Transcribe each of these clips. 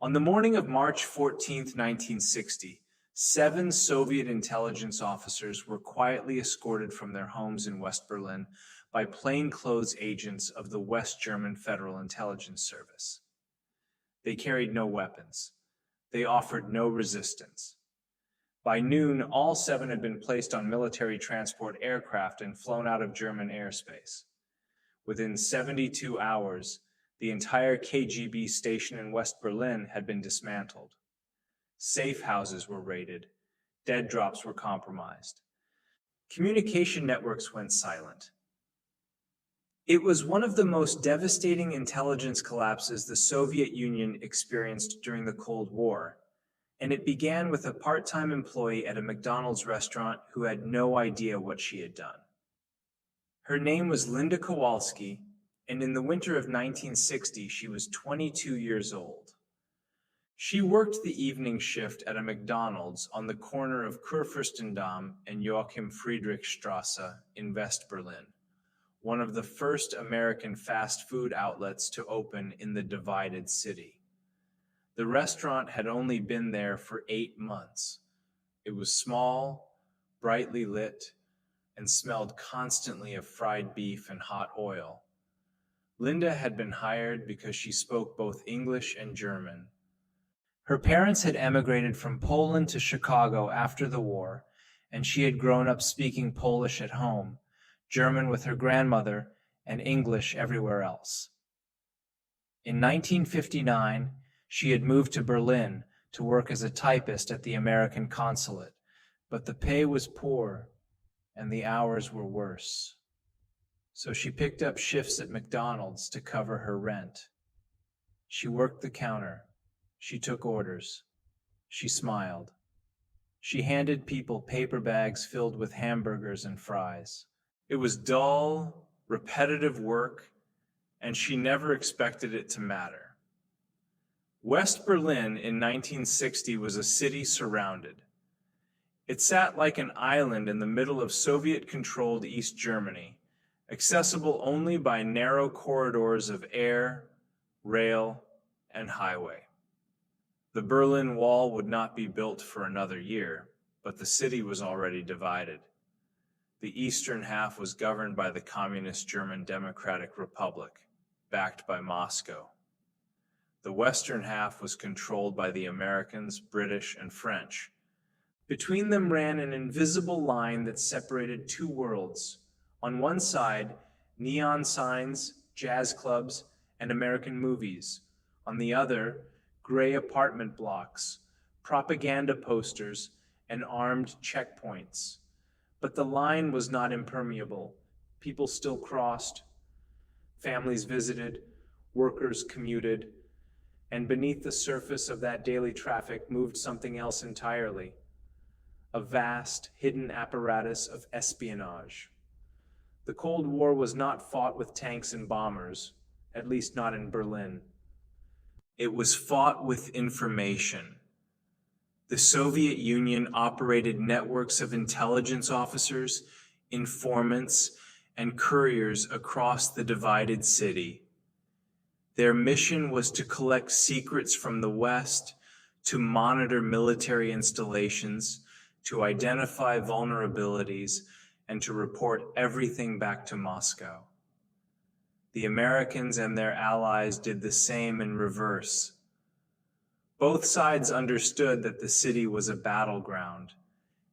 On the morning of March 14, 1960, 7 Soviet intelligence officers were quietly escorted from their homes in West Berlin by plainclothes agents of the West German Federal Intelligence Service. They carried no weapons. They offered no resistance. By noon, all 7 had been placed on military transport aircraft and flown out of German airspace. Within 72 hours, the entire KGB station in West Berlin had been dismantled. Safe houses were raided. Dead drops were compromised. Communication networks went silent. It was one of the most devastating intelligence collapses the Soviet Union experienced during the Cold War, and it began with a part-time employee at a McDonald's restaurant who had no idea what she had done. Her name was Linda Kowalski, and in the winter of 1960, she was 22 years old. She worked the evening shift at a McDonald's on the corner of Kurfürstendamm and Joachim Friedrich Strasse in West Berlin, one of the first American fast food outlets to open in the divided city. The restaurant had only been there for 8 months. It was small, brightly lit, and smelled constantly of fried beef and hot oil. Linda had been hired because she spoke both English and German. Her parents had emigrated from Poland to Chicago after the war, and she had grown up speaking Polish at home, German with her grandmother, and English everywhere else. In 1959, she had moved to Berlin to work as a typist at the American consulate, but the pay was poor and the hours were worse. So she picked up shifts at McDonald's to cover her rent. She worked the counter. She took orders. She smiled. She handed people paper bags filled with hamburgers and fries. It was dull, repetitive work, and she never expected it to matter. West Berlin in 1960 was a city surrounded. It sat like an island in the middle of Soviet-controlled East Germany, accessible only by narrow corridors of air, rail, and highway. The Berlin Wall would not be built for another year, but the city was already divided. The eastern half was governed by the Communist German Democratic Republic, backed by Moscow. The western half was controlled by the Americans, British, and French. Between them ran an invisible line that separated 2 worlds. On one side, neon signs, jazz clubs, and American movies. On the other, gray apartment blocks, propaganda posters, and armed checkpoints. But the line was not impermeable. People still crossed, families visited, workers commuted, and beneath the surface of that daily traffic moved something else entirely, a vast, hidden apparatus of espionage. The Cold War was not fought with tanks and bombers, at least not in Berlin. It was fought with information. The Soviet Union operated networks of intelligence officers, informants, and couriers across the divided city. Their mission was to collect secrets from the West, to monitor military installations, to identify vulnerabilities, and to report everything back to Moscow. The Americans and their allies did the same in reverse. Both sides understood that the city was a battleground,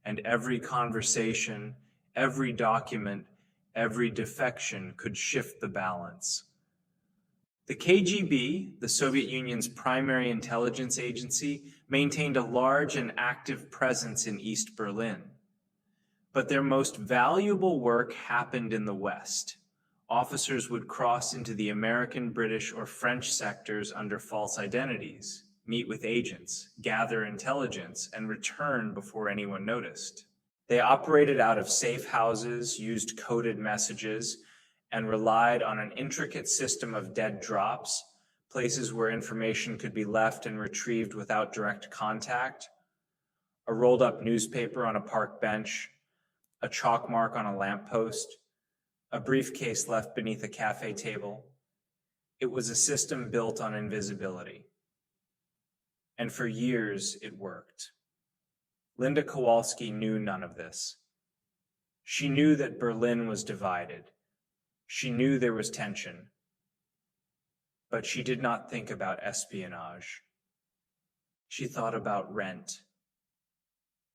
and every conversation, every document, every defection could shift the balance. The KGB, the Soviet Union's primary intelligence agency, maintained a large and active presence in East Berlin. But their most valuable work happened in the West. Officers would cross into the American, British, or French sectors under false identities, meet with agents, gather intelligence, and return before anyone noticed. They operated out of safe houses, used coded messages, and relied on an intricate system of dead drops, places where information could be left and retrieved without direct contact, a rolled-up newspaper on a park bench, a chalk mark on a lamppost, a briefcase left beneath a cafe table. It was a system built on invisibility. And for years, it worked. Linda Kowalski knew none of this. She knew that Berlin was divided. She knew there was tension. But she did not think about espionage. She thought about rent,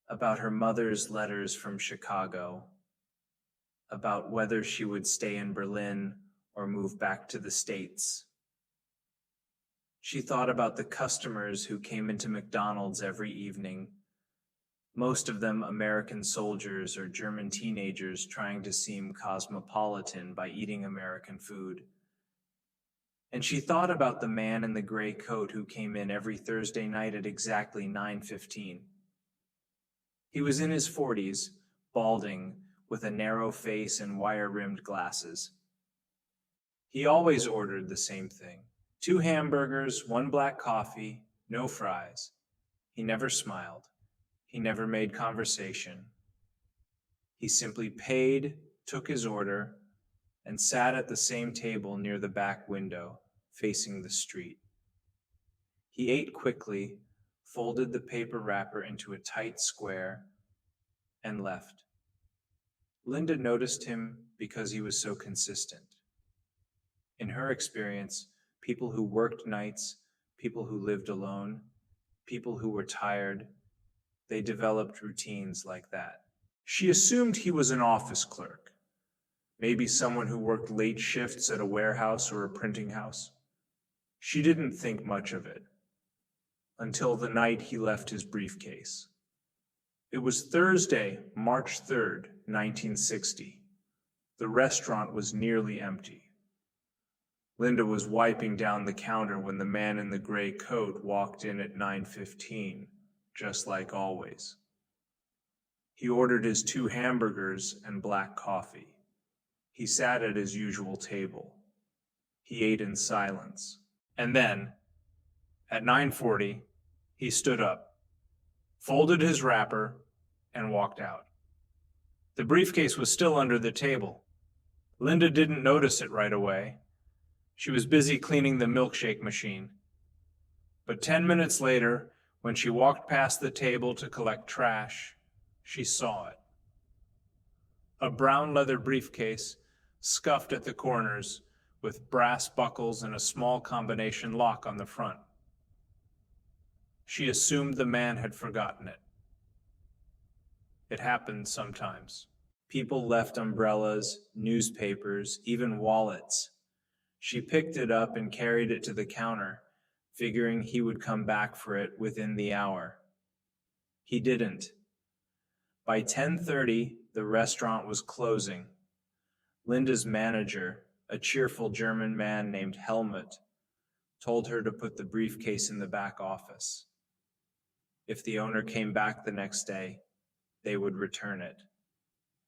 about her mother's letters from Chicago, about whether she would stay in Berlin or move back to the States. She thought about the customers who came into McDonald's every evening, most of them American soldiers or German teenagers trying to seem cosmopolitan by eating American food. And she thought about the man in the gray coat who came in every Thursday night at exactly 9:15. He was in his 40s, balding, with a narrow face and wire-rimmed glasses. He always ordered the same thing: 2 hamburgers, 1 black coffee, no fries. He never smiled. He never made conversation. He simply paid, took his order, and sat at the same table near the back window, facing the street. He ate quickly, folded the paper wrapper into a tight square, and left. Linda noticed him because he was so consistent. In her experience, people who worked nights, people who lived alone, people who were tired, they developed routines like that. She assumed he was an office clerk, maybe someone who worked late shifts at a warehouse or a printing house. She didn't think much of it until the night he left his briefcase. It was Thursday, March 3rd, 1960. The restaurant was nearly empty. Linda was wiping down the counter when the man in the gray coat walked in at 9:15, just like always. He ordered his 2 hamburgers and black coffee. He sat at his usual table. He ate in silence. And then, at 9:40, he stood up, folded his wrapper, and walked out. The briefcase was still under the table. Linda didn't notice it right away. She was busy cleaning the milkshake machine. But 10 minutes later, when she walked past the table to collect trash, she saw it. A brown leather briefcase, scuffed at the corners, with brass buckles and a small combination lock on the front. She assumed the man had forgotten it. It happened sometimes. People left umbrellas, newspapers, even wallets. She picked it up and carried it to the counter, figuring he would come back for it within the hour. He didn't. By 10:30, the restaurant was closing. Linda's manager, a cheerful German man named Helmut, told her to put the briefcase in the back office. If the owner came back the next day, they would return it.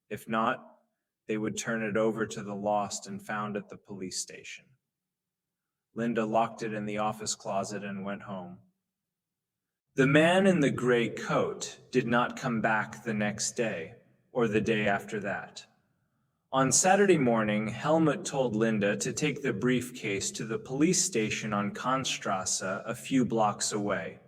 If not, they would turn it over to the lost and found at the police station. Linda locked it in the office closet and went home. The man in the gray coat did not come back the next day or the day after that. On Saturday morning, Helmut told Linda to take the briefcase to the police station on Kahnstrasse a few blocks away.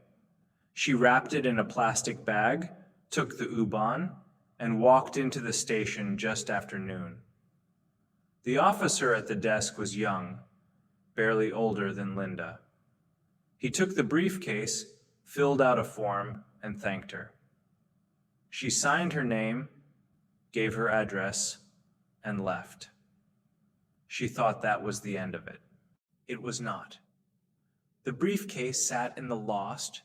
She wrapped it in a plastic bag, took the U-Bahn, and walked into the station just after noon. The officer at the desk was young, barely older than Linda. He took the briefcase, filled out a form, and thanked her. She signed her name, gave her address, and left. She thought that was the end of it. It was not. The briefcase sat in the lost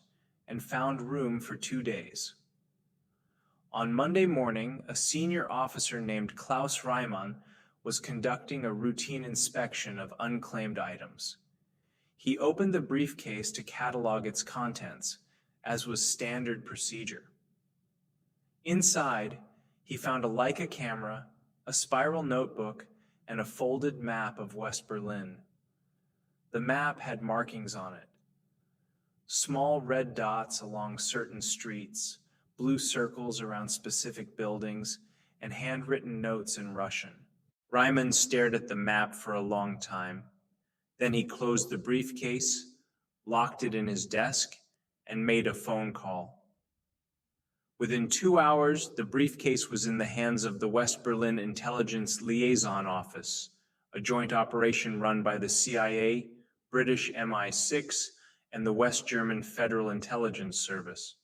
and found room for 2 days. On Monday morning, a senior officer named Klaus Reimann was conducting a routine inspection of unclaimed items. He opened the briefcase to catalog its contents, as was standard procedure. Inside, he found a Leica camera, a spiral notebook, and a folded map of West Berlin. The map had markings on it. Small red dots along certain streets, blue circles around specific buildings, and handwritten notes in Russian. Reimann stared at the map for a long time. Then he closed the briefcase, locked it in his desk, and made a phone call. Within 2 hours, the briefcase was in the hands of the West Berlin Intelligence Liaison Office, a joint operation run by the CIA, British MI6, and the West German Federal Intelligence Service.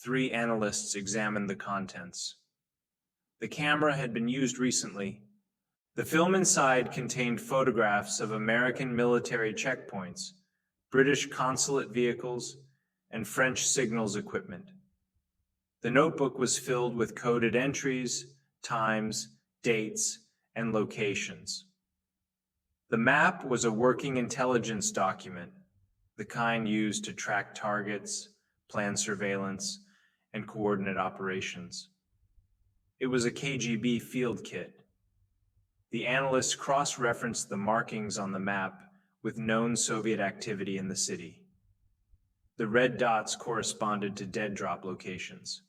3 analysts examined the contents. The camera had been used recently. The film inside contained photographs of American military checkpoints, British consulate vehicles, and French signals equipment. The notebook was filled with coded entries, times, dates, and locations. The map was a working intelligence document, the kind used to track targets, plan surveillance, and coordinate operations. It was a KGB field kit. The analysts cross-referenced the markings on the map with known Soviet activity in the city. The red dots corresponded to dead drop locations.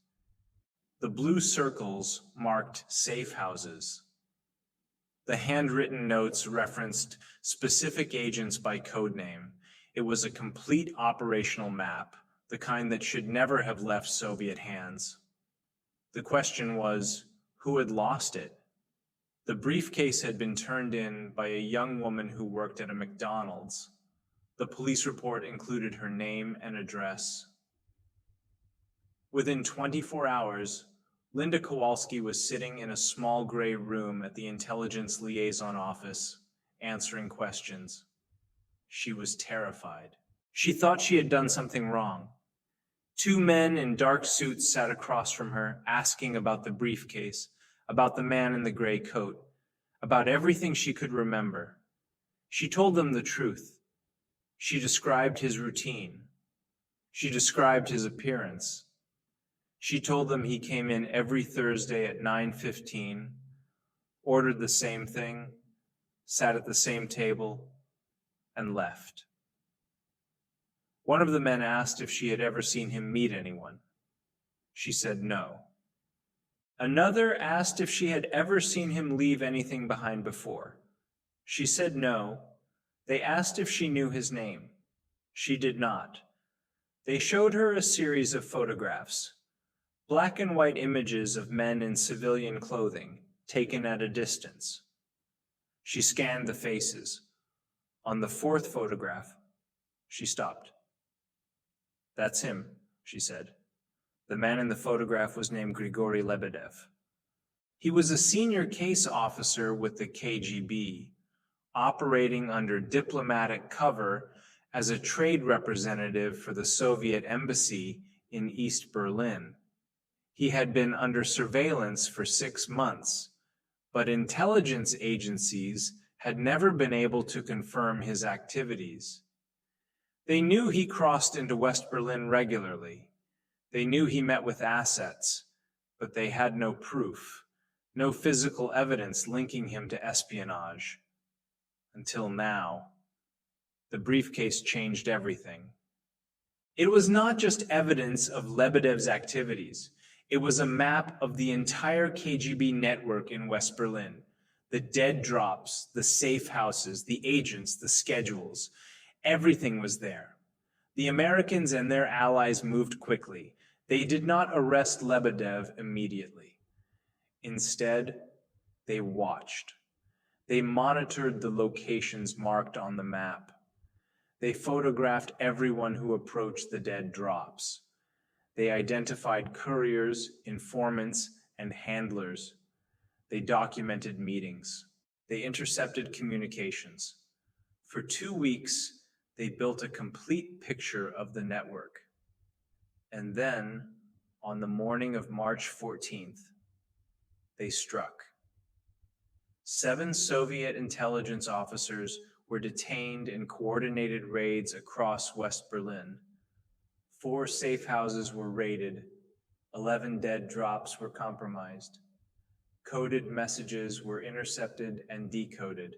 The blue circles marked safe houses. The handwritten notes referenced specific agents by code name. It was a complete operational map, the kind that should never have left Soviet hands. The question was, who had lost it? The briefcase had been turned in by a young woman who worked at a McDonald's. The police report included her name and address. Within 24 hours, Linda Kowalski was sitting in a small gray room at the Intelligence Liaison Office, answering questions. She was terrified. She thought she had done something wrong. 2 men in dark suits sat across from her, asking about the briefcase, about the man in the gray coat, about everything she could remember. She told them the truth. She described his routine. She described his appearance. She told them he came in every Thursday at 9:15, ordered the same thing, sat at the same table, and left. One of the men asked if she had ever seen him meet anyone. She said no. Another asked if she had ever seen him leave anything behind before. She said no. They asked if she knew his name. She did not. They showed her a series of photographs, black and white images of men in civilian clothing, taken at a distance. She scanned the faces. On the 4th photograph, she stopped. "That's him," she said. The man in the photograph was named Grigory Lebedev. He was a senior case officer with the KGB, operating under diplomatic cover as a trade representative for the Soviet embassy in East Berlin. He had been under surveillance for 6 months, but intelligence agencies had never been able to confirm his activities. They knew he crossed into West Berlin regularly. They knew he met with assets, but they had no proof, no physical evidence linking him to espionage. Until now, the briefcase changed everything. It was not just evidence of Lebedev's activities. It was a map of the entire KGB network in West Berlin. The dead drops, the safe houses, the agents, the schedules. Everything was there. The Americans and their allies moved quickly. They did not arrest Lebedev immediately. Instead, they watched. They monitored the locations marked on the map. They photographed everyone who approached the dead drops. They identified couriers, informants, and handlers. They documented meetings. They intercepted communications. For 2 weeks, they built a complete picture of the network. And then, on the morning of March 14th, they struck. 7 Soviet intelligence officers were detained in coordinated raids across West Berlin. 4 safe houses were raided. 11 dead drops were compromised. Coded messages were intercepted and decoded.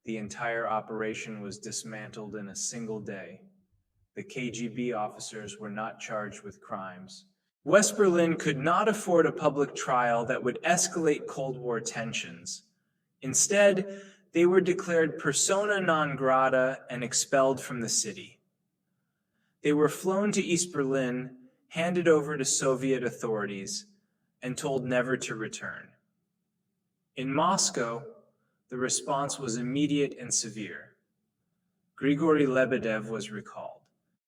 The entire operation was dismantled in a single day. The KGB officers were not charged with crimes. West Berlin could not afford a public trial that would escalate Cold War tensions. Instead, they were declared persona non grata and expelled from the city. They were flown to East Berlin, handed over to Soviet authorities, and told never to return. In Moscow, the response was immediate and severe. Grigory Lebedev was recalled.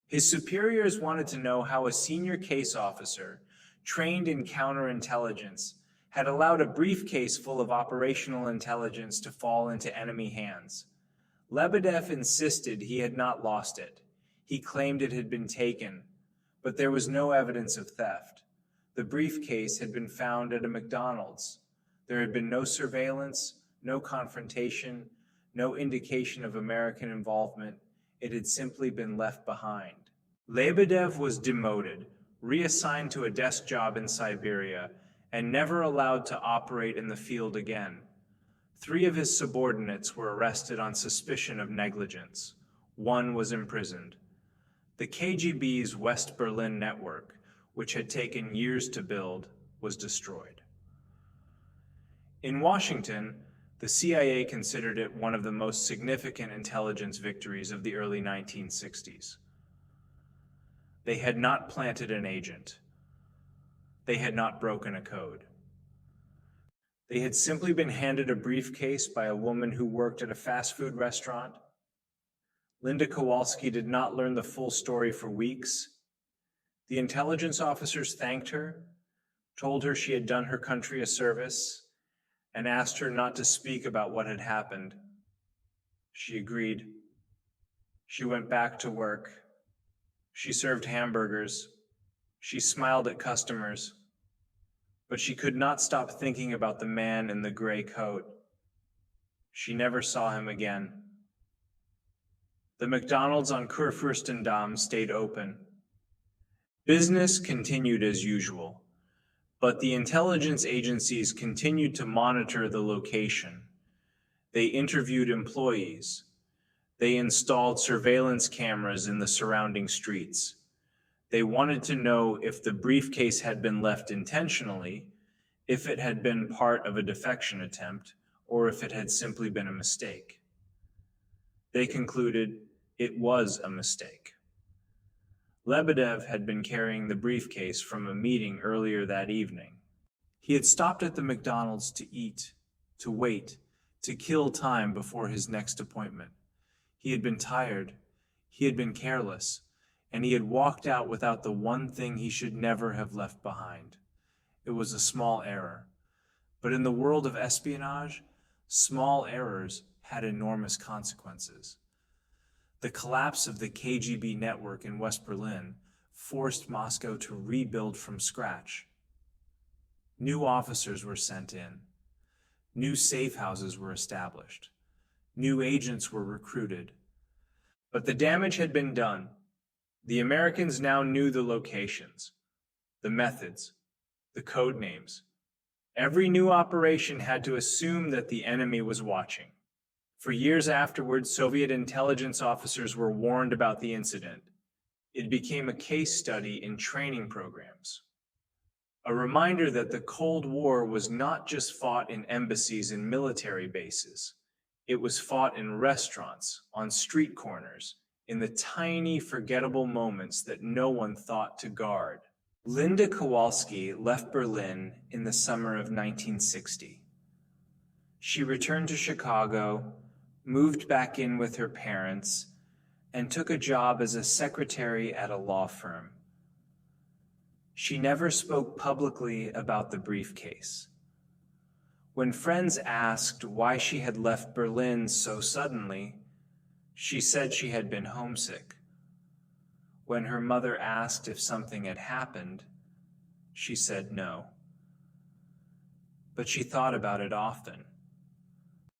His superiors wanted to know how a senior case officer, trained in counterintelligence, had allowed a briefcase full of operational intelligence to fall into enemy hands. Lebedev insisted he had not lost it. He claimed it had been taken, but there was no evidence of theft. The briefcase had been found at a McDonald's. There had been no surveillance, no confrontation, no indication of American involvement. It had simply been left behind. Lebedev was demoted, reassigned to a desk job in Siberia, and never allowed to operate in the field again. 3 of his subordinates were arrested on suspicion of negligence. 1 was imprisoned. The KGB's West Berlin network, which had taken years to build, was destroyed. In Washington, the CIA considered it one of the most significant intelligence victories of the early 1960s. They had not planted an agent. They had not broken a code. They had simply been handed a briefcase by a woman who worked at a fast food restaurant. Linda Kowalski did not learn the full story for weeks. The intelligence officers thanked her, told her she had done her country a service, and asked her not to speak about what had happened. She agreed. She went back to work. She served hamburgers. She smiled at customers. But she could not stop thinking about the man in the gray coat. She never saw him again. The McDonald's on Kurfürstendamm stayed open. Business continued as usual, but the intelligence agencies continued to monitor the location. They interviewed employees. They installed surveillance cameras in the surrounding streets. They wanted to know if the briefcase had been left intentionally, if it had been part of a defection attempt, or if it had simply been a mistake. They concluded it was a mistake. Lebedev had been carrying the briefcase from a meeting earlier that evening. He had stopped at the McDonald's to eat, to wait, to kill time before his next appointment. He had been tired, he had been careless, and he had walked out without the one thing he should never have left behind. It was a small error. But in the world of espionage, small errors had enormous consequences. The collapse of the KGB network in West Berlin forced Moscow to rebuild from scratch. New officers were sent in. New safe houses were established. New agents were recruited. But the damage had been done. The Americans now knew the locations, the methods, the code names. Every new operation had to assume that the enemy was watching. For years afterwards, Soviet intelligence officers were warned about the incident. It became a case study in training programs. A reminder that the Cold War was not just fought in embassies and military bases. It was fought in restaurants, on street corners, in the tiny, forgettable moments that no one thought to guard. Linda Kowalski left Berlin in the summer of 1960. She returned to Chicago, moved back in with her parents, and took a job as a secretary at a law firm. She never spoke publicly about the briefcase. When friends asked why she had left Berlin so suddenly, she said she had been homesick. When her mother asked if something had happened, she said no. But she thought about it often.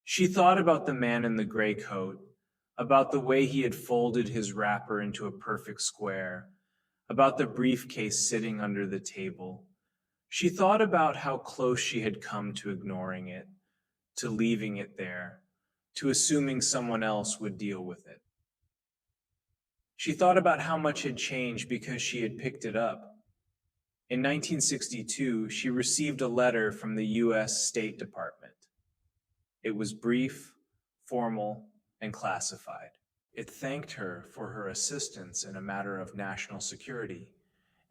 She thought about the man in the gray coat, about the way he had folded his wrapper into a perfect square, about the briefcase sitting under the table. She thought about how close she had come to ignoring it, to leaving it there, to assuming someone else would deal with it. She thought about how much had changed because she had picked it up. In 1962, she received a letter from the U.S. State Department. It was brief, formal, and classified. It thanked her for her assistance in a matter of national security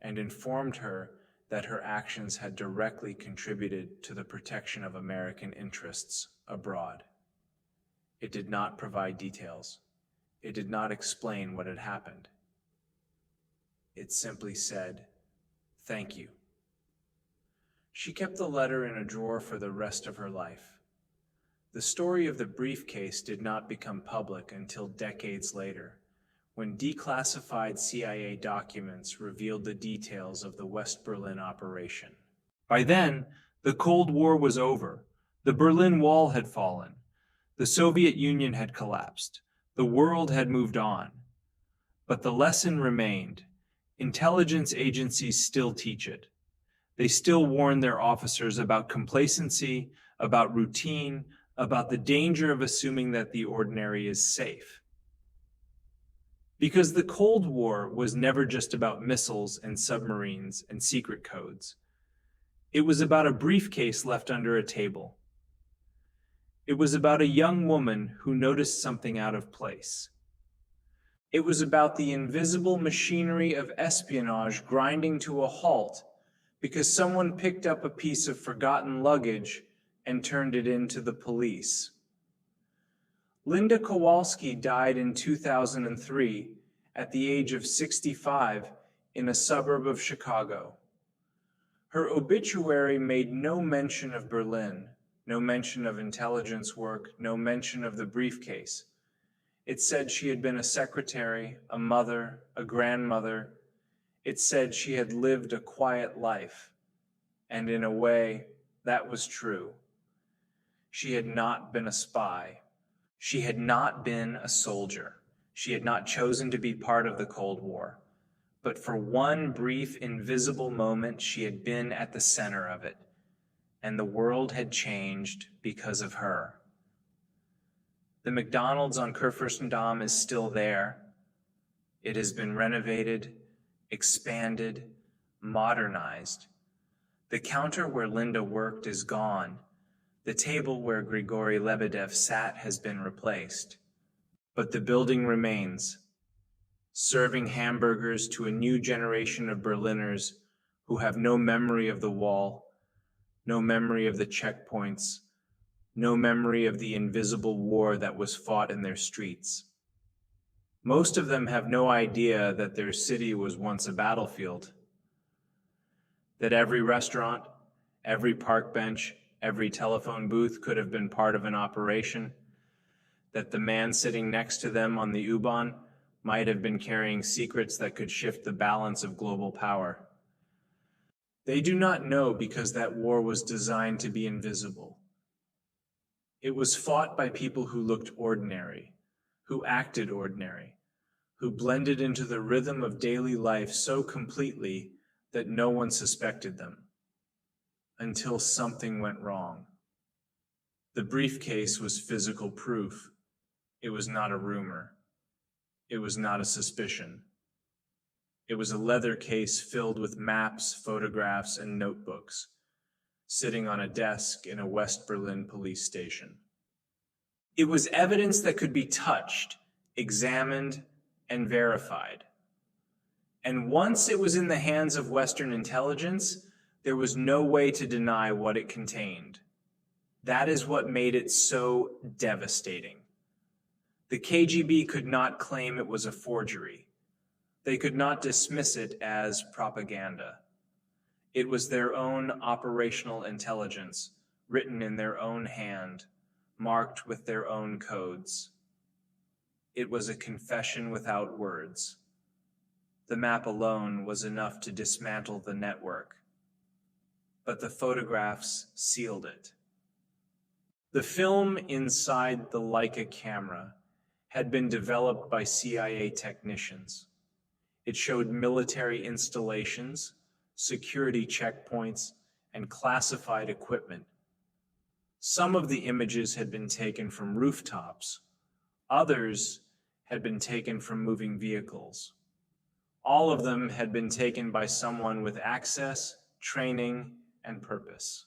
and informed her that her actions had directly contributed to the protection of American interests abroad. It did not provide details. It did not explain what had happened. It simply said, "Thank you." She kept the letter in a drawer for the rest of her life. The story of the briefcase did not become public until decades later, when declassified CIA documents revealed the details of the West Berlin operation. By then, the Cold War was over. The Berlin Wall had fallen. The Soviet Union had collapsed. The world had moved on. But the lesson remained. Intelligence agencies still teach it. They still warn their officers about complacency, about routine, about the danger of assuming that the ordinary is safe. Because the Cold War was never just about missiles and submarines and secret codes. It was about a briefcase left under a table. It was about a young woman who noticed something out of place. It was about the invisible machinery of espionage grinding to a halt because someone picked up a piece of forgotten luggage and turned it in to the police. Linda Kowalski died in 2003 at the age of 65 in a suburb of Chicago. Her obituary made no mention of Berlin, no mention of intelligence work, no mention of the briefcase. It said she had been a secretary, a mother, a grandmother. It said she had lived a quiet life. And in a way, that was true. She had not been a spy. She had not been a soldier. She had not chosen to be part of the Cold War. But for one brief, invisible moment, she had been at the center of it. And the world had changed because of her. The McDonald's on Kurfürstendamm is still there. It has been renovated, expanded, modernized. The counter where Linda worked is gone. The table where Grigory Lebedev sat has been replaced. But the building remains, serving hamburgers to a new generation of Berliners who have no memory of the wall, no memory of the checkpoints, no memory of the invisible war that was fought in their streets. Most of them have no idea that their city was once a battlefield, that every restaurant, every park bench, every telephone booth could have been part of an operation, that the man sitting next to them on the U-Bahn might have been carrying secrets that could shift the balance of global power. They do not know because that war was designed to be invisible. It was fought by people who looked ordinary, who acted ordinary, who blended into the rhythm of daily life so completely that no one suspected them. Until something went wrong. The briefcase was physical proof. It was not a rumor. It was not a suspicion. It was a leather case filled with maps, photographs, and notebooks, sitting on a desk in a West Berlin police station. It was evidence that could be touched, examined, and verified. And once it was in the hands of Western intelligence, there was no way to deny what it contained. That is what made it so devastating. The KGB could not claim it was a forgery. They could not dismiss it as propaganda. It was their own operational intelligence, written in their own hand, marked with their own codes. It was a confession without words. The map alone was enough to dismantle the network. But the photographs sealed it. The film inside the Leica camera had been developed by CIA technicians. It showed military installations, security checkpoints, and classified equipment. Some of the images had been taken from rooftops. Others had been taken from moving vehicles. All of them had been taken by someone with access, training, and purpose.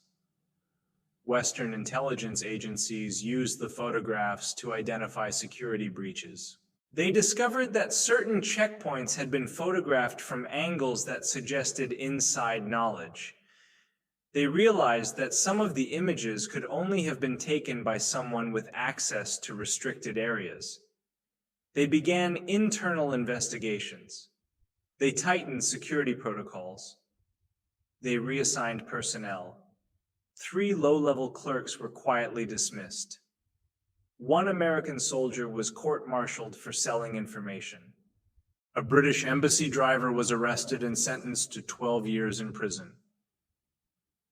Western intelligence agencies used the photographs to identify security breaches. They discovered that certain checkpoints had been photographed from angles that suggested inside knowledge. They realized that some of the images could only have been taken by someone with access to restricted areas. They began internal investigations. They tightened security protocols. They reassigned personnel. 3 low-level clerks were quietly dismissed. 1 American soldier was court-martialed for selling information. A British embassy driver was arrested and sentenced to 12 years in prison.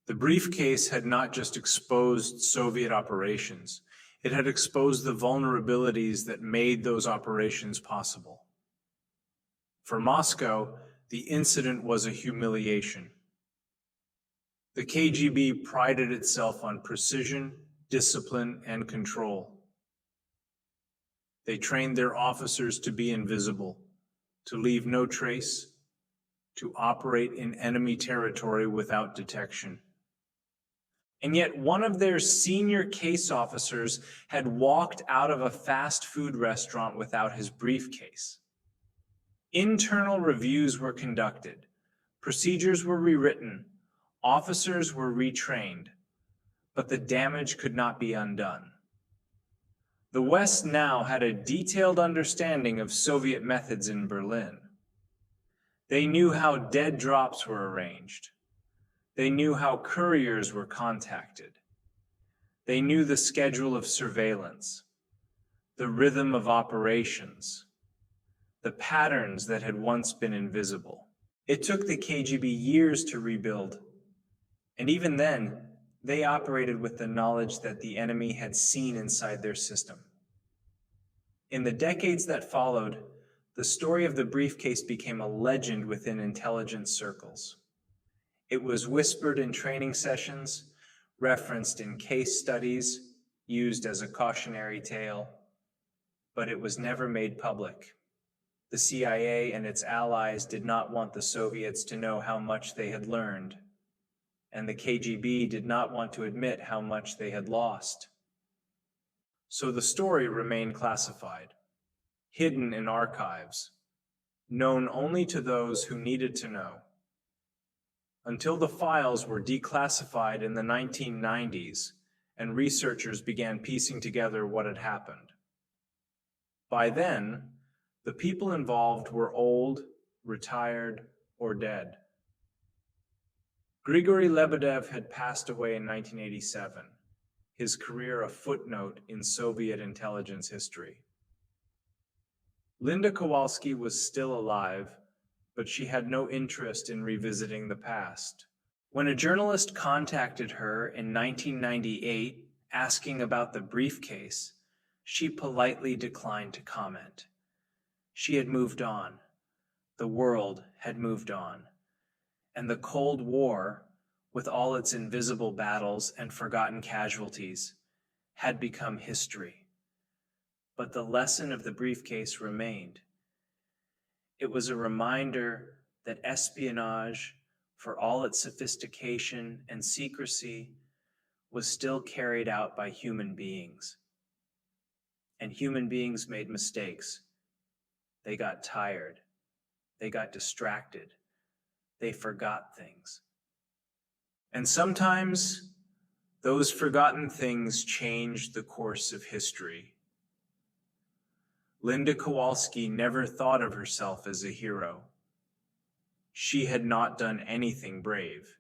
The briefcase had not just exposed Soviet operations, it had exposed the vulnerabilities that made those operations possible. For Moscow, the incident was a humiliation. The KGB prided itself on precision, discipline, and control. They trained their officers to be invisible, to leave no trace, to operate in enemy territory without detection. And yet one of their senior case officers had walked out of a fast food restaurant without his briefcase. Internal reviews were conducted, procedures were rewritten, officers were retrained, but the damage could not be undone. The West now had a detailed understanding of Soviet methods in Berlin. They knew how dead drops were arranged. They knew how couriers were contacted. They knew the schedule of surveillance, the rhythm of operations, the patterns that had once been invisible. It took the KGB years to rebuild, and even then, they operated with the knowledge that the enemy had seen inside their system. In the decades that followed, the story of the briefcase became a legend within intelligence circles. It was whispered in training sessions, referenced in case studies, used as a cautionary tale, but it was never made public. The CIA and its allies did not want the Soviets to know how much they had learned, and the KGB did not want to admit how much they had lost. So the story remained classified, hidden in archives, known only to those who needed to know. Until the files were declassified in the 1990s and researchers began piecing together what had happened. By then, the people involved were old, retired, or dead. Grigory Lebedev had passed away in 1987, his career a footnote in Soviet intelligence history. Linda Kowalski was still alive, but she had no interest in revisiting the past. When a journalist contacted her in 1998 asking about the briefcase, she politely declined to comment. She had moved on. The world had moved on. And the Cold War, with all its invisible battles and forgotten casualties, had become history. But the lesson of the briefcase remained. It was a reminder that espionage, for all its sophistication and secrecy, was still carried out by human beings. And human beings made mistakes. They got tired. They got distracted. They forgot things. And sometimes those forgotten things changed the course of history. Linda Kowalski never thought of herself as a hero. She had not done anything brave.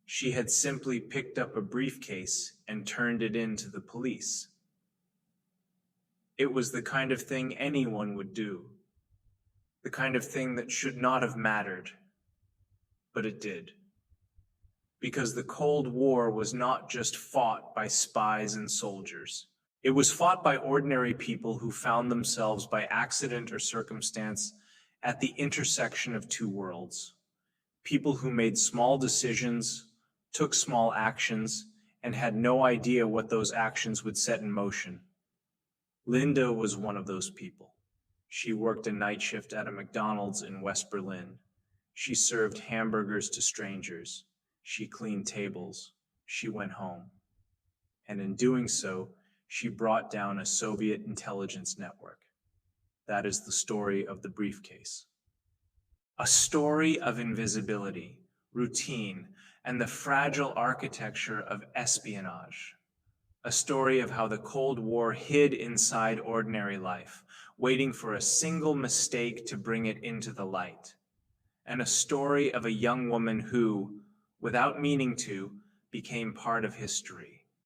She had simply picked up a briefcase and turned it in to the police. It was the kind of thing anyone would do, the kind of thing that should not have mattered, but it did. Because the Cold War was not just fought by spies and soldiers. It was fought by ordinary people who found themselves by accident or circumstance at the intersection of two worlds. People who made small decisions, took small actions, and had no idea what those actions would set in motion. Linda was one of those people. She worked a night shift at a McDonald's in West Berlin. She served hamburgers to strangers. She cleaned tables. She went home. And in doing so, she brought down a Soviet intelligence network. That is the story of the briefcase. A story of invisibility, routine, and the fragile architecture of espionage. A story of how the Cold War hid inside ordinary life, waiting for a single mistake to bring it into the light. And a story of a young woman who, without meaning to, became part of history.